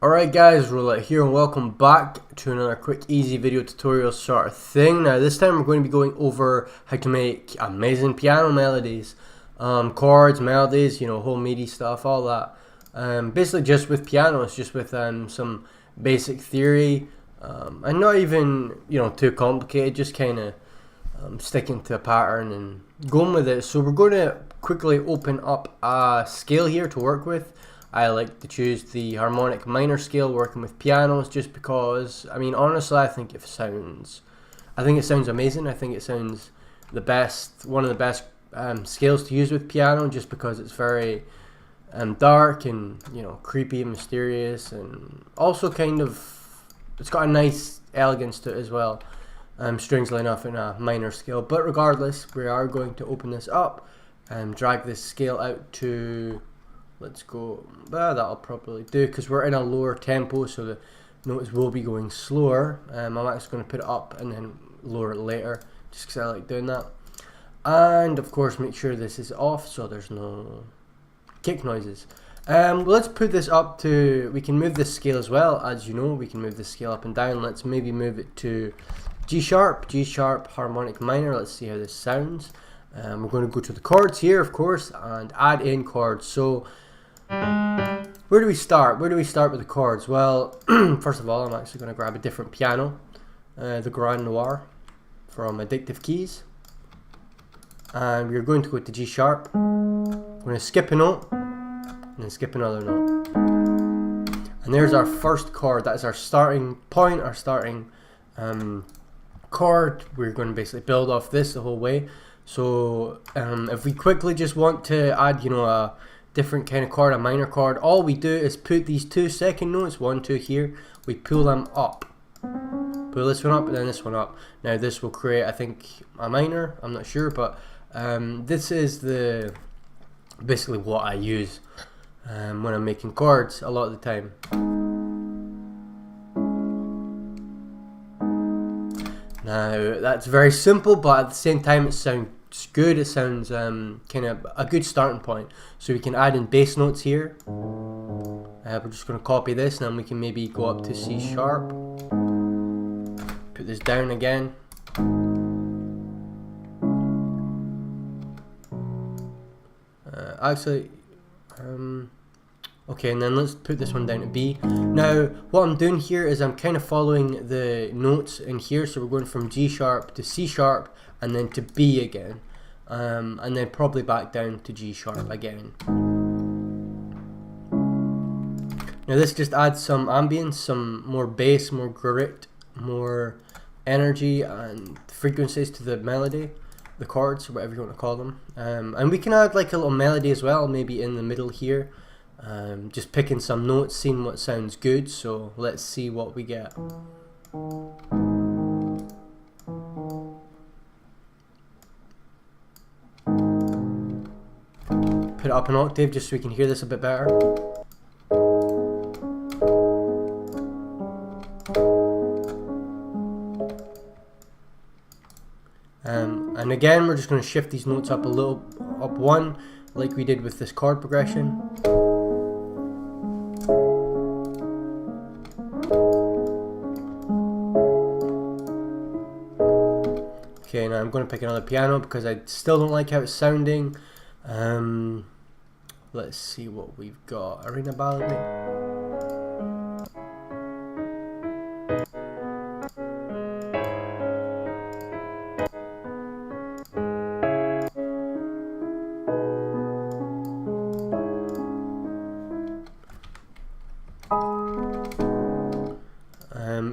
Alright guys, Rxllout here and welcome back to another quick easy video tutorial sort of thing. Now this time we're going to be going over how to make amazing piano melodies, chords, melodies, whole MIDI stuff, all that. Basically just with pianos, just with some basic theory, and not even too complicated, just kind of sticking to a pattern and going with it. So we're going to quickly open up a scale here to work with. I like to choose the harmonic minor scale working with pianos just because, honestly, I think it sounds amazing. I think it sounds the best, one of the best scales to use with piano, just because it's very dark and creepy and mysterious, and also it's got a nice elegance to it as well, strangely enough, in a minor scale. But regardless, we are going to open this up and drag this scale out to, let's go, that'll probably do because we're in a lower tempo, so the notes will be going slower. I'm actually going to put it up and then lower it later, just because I like doing that. And of course make sure this is off so there's no kick noises. Let's put this up to, we can move this scale as well, as you know, we can move this scale up and down. Let's maybe move it to G sharp harmonic minor. Let's see how this sounds. We're going to go to the chords here, of course, and add in chords. So where do we start? Where do we start with the chords? Well, first of all, I'm actually going to grab a different piano, the Grand Noir from Addictive Keys, and we're going to go to G sharp. We're going to skip a note and then skip another note, and there's our first chord. That is our starting point, our starting chord. We're going to basically build off this the whole way. So if we quickly just want to add a different kind of chord, a minor chord, all we do is put these 2 second notes, 1, 2 here, we pull them up, pull this one up and then this one up. Now this will create, I think, a minor, I'm not sure, but this is basically what I use when I'm making chords a lot of the time. Now that's very simple, but at the same time it sounds good. It sounds kind of a good starting point. So we can add in bass notes here. We're just going to copy this, and then we can maybe go up to C sharp. Put this down again. Okay, and then let's put this one down to B. Now, what I'm doing here is I'm kind of following the notes in here, so we're going from G sharp to C sharp, and then to B again, and then probably back down to G sharp again. Now this just adds some ambience, some more bass, more grit, more energy and frequencies to the melody, the chords, whatever you want to call them. And we can add like a little melody as well, maybe in the middle here. Just picking some notes, seeing what sounds good. So let's see what we get. Put it up an octave just so we can hear this a bit better. And again, we're just going to shift these notes up a little, up one, like we did with this chord progression. Okay, now I'm going to pick another piano because I still don't like how it's sounding. Let's see what we've got. Arena Ballad.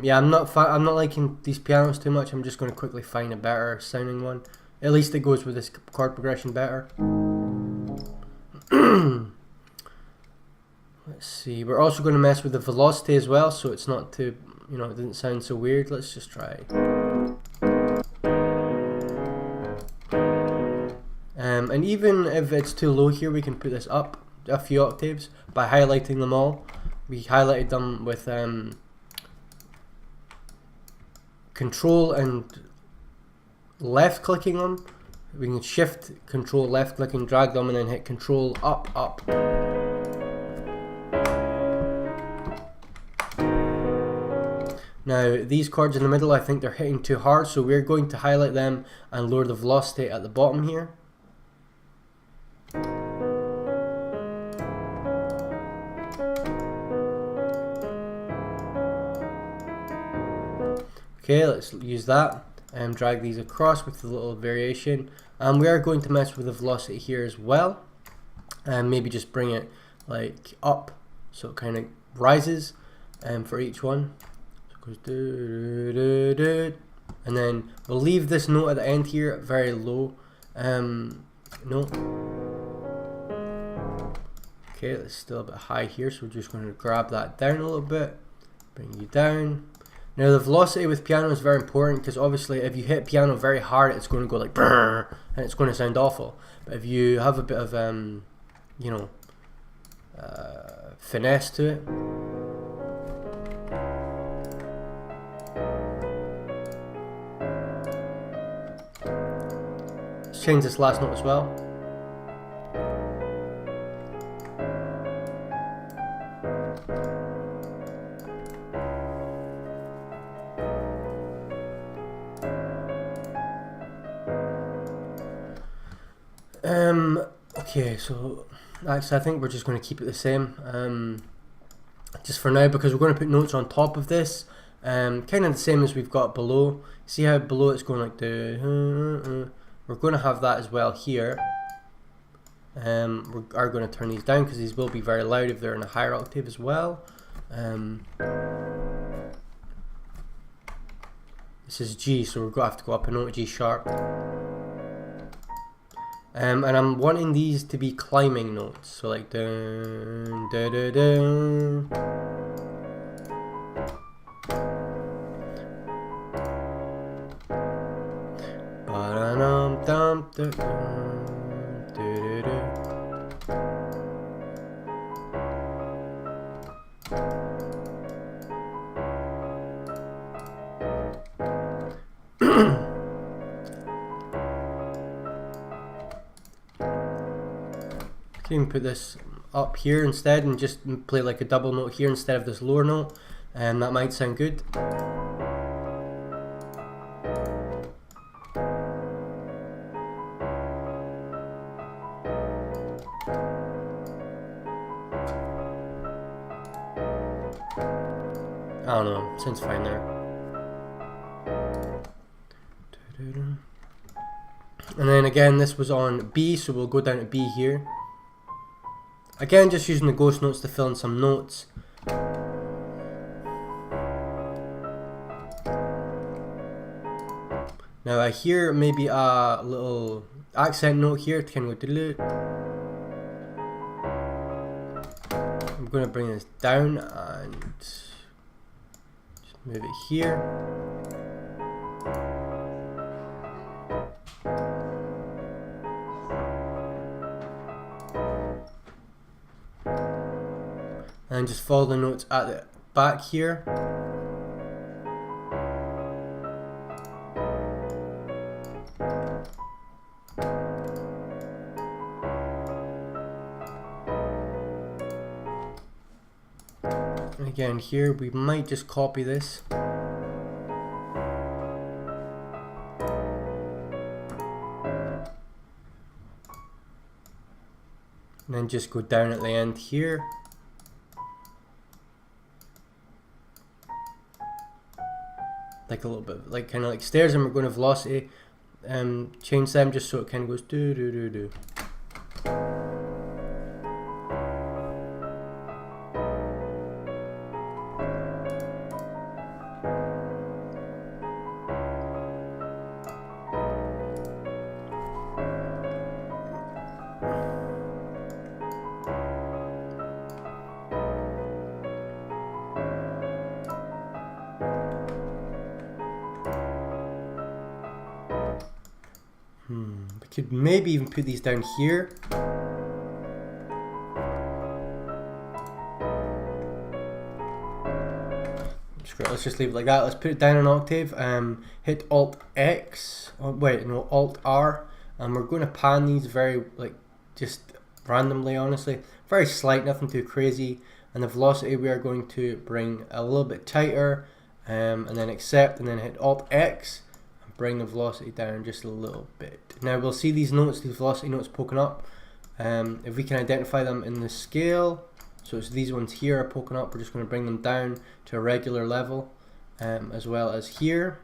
Yeah, I'm not liking these pianos too much. I'm just going to quickly find a better sounding one. At least it goes with this chord progression better. Let's see. We're also going to mess with the velocity as well, so it's not too, it doesn't sound so weird. Let's just try. And even if it's too low here, we can put this up a few octaves by highlighting them all. We highlighted them with Control and left clicking them. We can shift, control, left clicking, drag them, and then hit control up, up. Now these chords in the middle, I think they're hitting too hard, so we're going to highlight them and lower the velocity at the bottom here. Okay, let's use that and drag these across with a little variation. And we are going to mess with the velocity here as well, and maybe just bring it like up so it kind of rises for each one. So it goes do, do, do, and then we'll leave this note at the end here very low note. Okay, it's still a bit high here, so we're just going to grab that down a little bit, bring you down. Now the velocity with piano is very important, because obviously if you hit piano very hard, it's going to go like brrr, and it's going to sound awful. But if you have a bit of you know, finesse to it, let's change this last note as well. Okay, so actually I think we're just going to keep it the same just for now, because we're going to put notes on top of this, kind of the same as we've got below. See how below it's going like the we're going to have that as well here. We are going to turn these down because these will be very loud if they're in a higher octave as well. This is G, so we're going to have to go up a note, G sharp. And I'm wanting these to be climbing notes, so like dun, dun, dun, dun. Ba-da-dum, dum, dun, dun, dun, dun. You can put this up here instead and just play like a double note here instead of this lower note, and that might sound good. I don't know, sounds fine there. And then again, this was on B, so we'll go down to B here. Again, just using the ghost notes to fill in some notes. Now I hear maybe a little accent note here to kind of go dilute. I'm going to bring this down and just move it here. And just follow the notes at the back here. And again here, we might just copy this. And then just go down at the end here. Like a little bit, like kind of like stairs, and we're going to velocity, change them just so it kind of goes do do do do. We could maybe even put these down here. Let's just leave it like that. Let's put it down an octave. Hit Alt X. Oh, wait, no, Alt R. And we're going to pan these very, like, just randomly, honestly. Very slight, nothing too crazy. And the velocity we are going to bring a little bit tighter. and then accept, and then hit Alt X and bring the velocity down just a little bit. Now we'll see these notes, these velocity notes poking up. If we can identify them in the scale, so it's these ones here are poking up, we're just going to bring them down to a regular level, as well as here.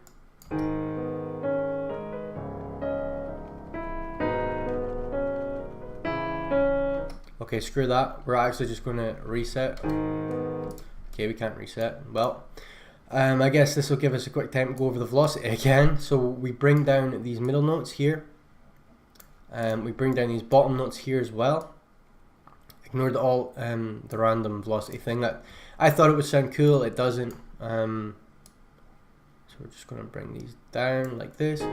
Okay, screw that. We're actually just going to reset. Okay, we can't reset. Well, I guess this will give us a quick time to go over the velocity again. So we bring down these middle notes here. We bring down these bottom notes here as well. Ignore the random velocity thing. That I thought it would sound cool. It doesn't. So we're just going to bring these down like this.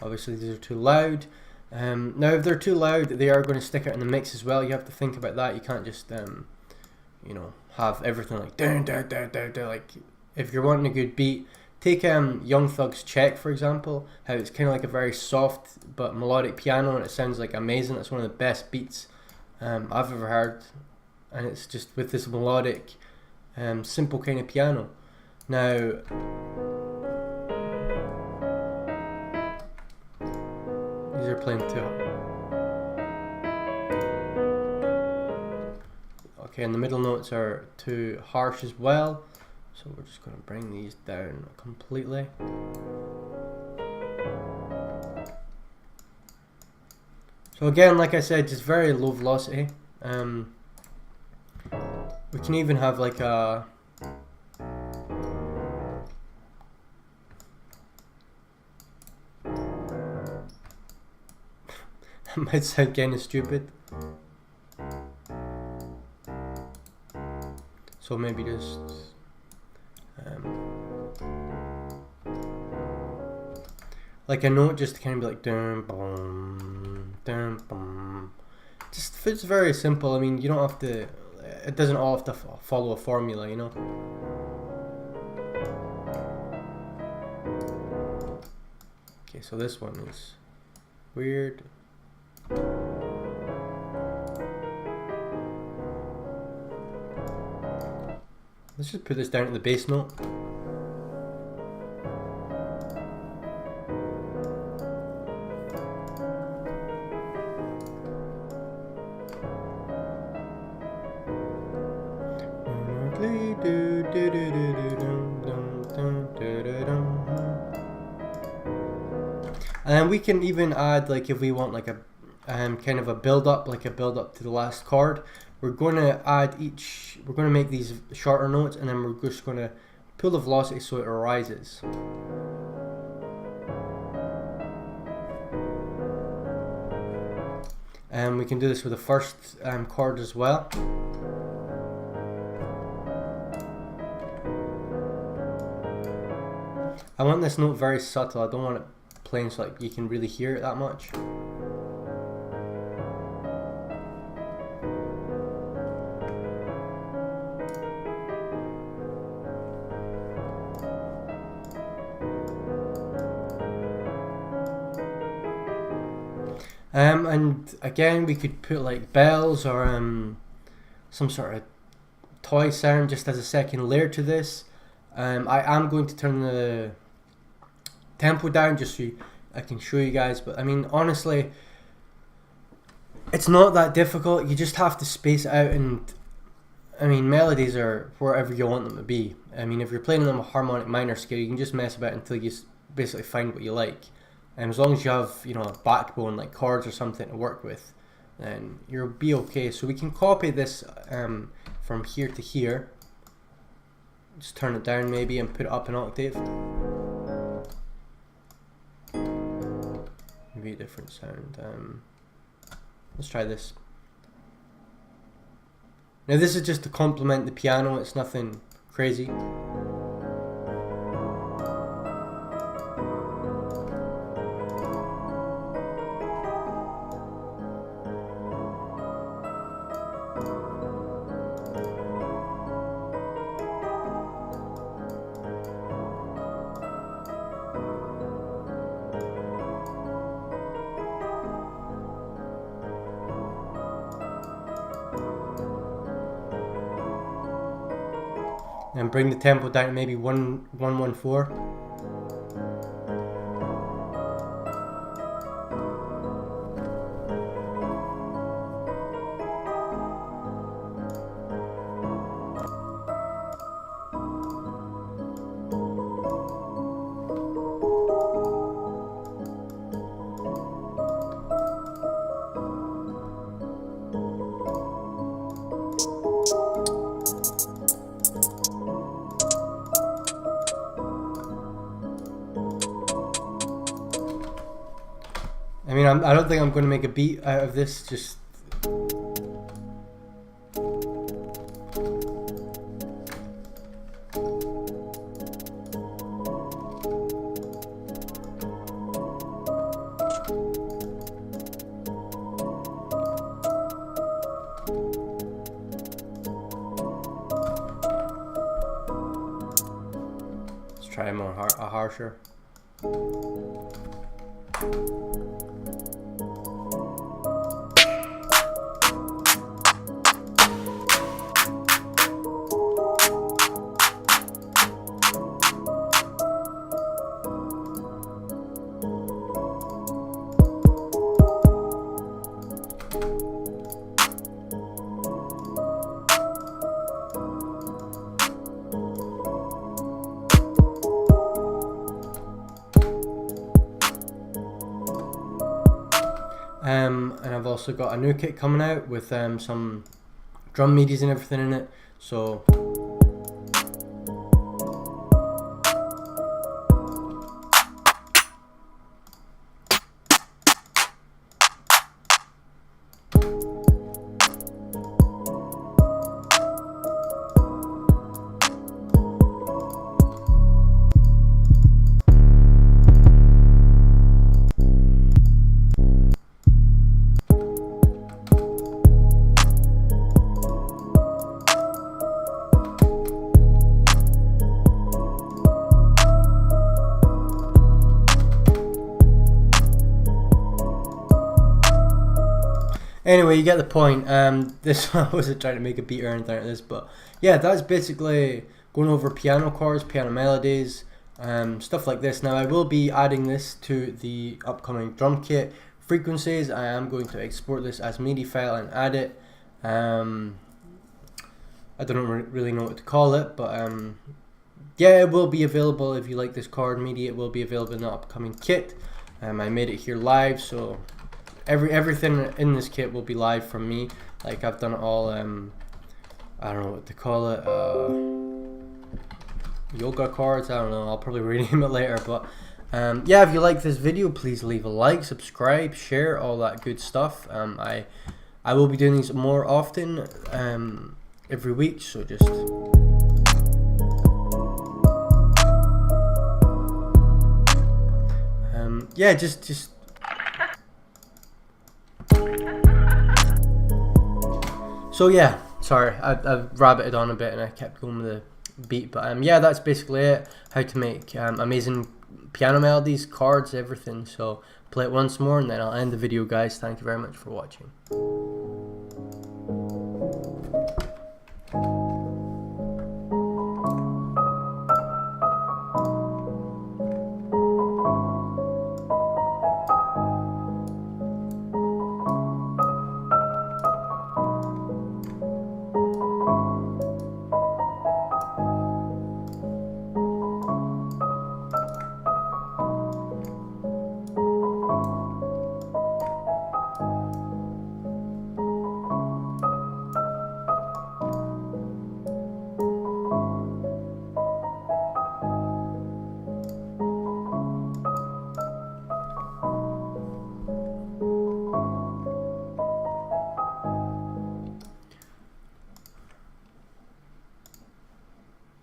Obviously, these are too loud. Now if they're too loud, they are going to stick out in the mix as well. You have to think about that. You can't just you know, have everything like dun, dun, dun, dun, dun. Like if you're wanting a good beat, take Young Thug's Check for example, how it's kind of like a very soft but melodic piano and it sounds like amazing. It's one of the best beats I've ever heard, and it's just with this melodic simple kind of piano. Now these are playing too. Okay, and the middle notes are too harsh as well, so we're just going to bring these down completely. So again, like I said, just very low velocity. We can even have like a that might sound kind of stupid. So maybe just like a note just to kind of be like dun, boom, dun, boom. Just it's very simple. I mean, you don't have to. It doesn't all have to follow a formula, you know. Okay, so this one is weird. Let's just put this down to the bass note. And we can even add, like, if we want like a kind of a build up, like a build up to the last chord. We're going to add we're going to make these shorter notes, and then we're just going to pull the velocity so it rises. And we can do this with the first chord as well. I want this note very subtle. I don't want it playing so like you can really hear it that much. And again, we could put like bells or some sort of toy sound just as a second layer to this. I am going to turn the tempo down just so I can show you guys, but I mean honestly it's not that difficult. You just have to space it out, and I mean melodies are wherever you want them to be. I mean if you're playing them a harmonic minor scale, you can just mess about until you basically find what you like. And as long as you have, you know, a backbone like chords or something to work with, then you'll be okay. So we can copy this from here to here. Just turn it down maybe and put it up an octave. Maybe a different sound. Let's try this. Now this is just to complement the piano, it's nothing crazy. and bring the tempo down to maybe 114. I mean, I don't think I'm going to make a beat out of this, just... Let's try more harsher. And I've also got a new kit coming out with some drum MIDIs and everything in it, so anyway, you get the point. This I wasn't trying to make a beat or anything like this, but yeah, that's basically going over piano chords, piano melodies, stuff like this. Now I will be adding this to the upcoming drum kit. Frequencies, I am going to export this as MIDI file and add it. I don't really know what to call it, but yeah, it will be available. If you like this chord MIDI, it will be available in the upcoming kit. I made it here live, so everything in this kit will be live from me. Like, I've done it all, I don't know what to call it, yoga chords, I don't know, I'll probably rename it later, but yeah, if you like this video, please leave a like, subscribe, share, all that good stuff. I will be doing these more often, every week, so just... yeah, just so yeah, sorry, I've rabbited on a bit and I kept going with the beat, but yeah, that's basically it. How to make amazing piano melodies, chords, everything. So play it once more and then I'll end the video, guys. Thank you very much for watching.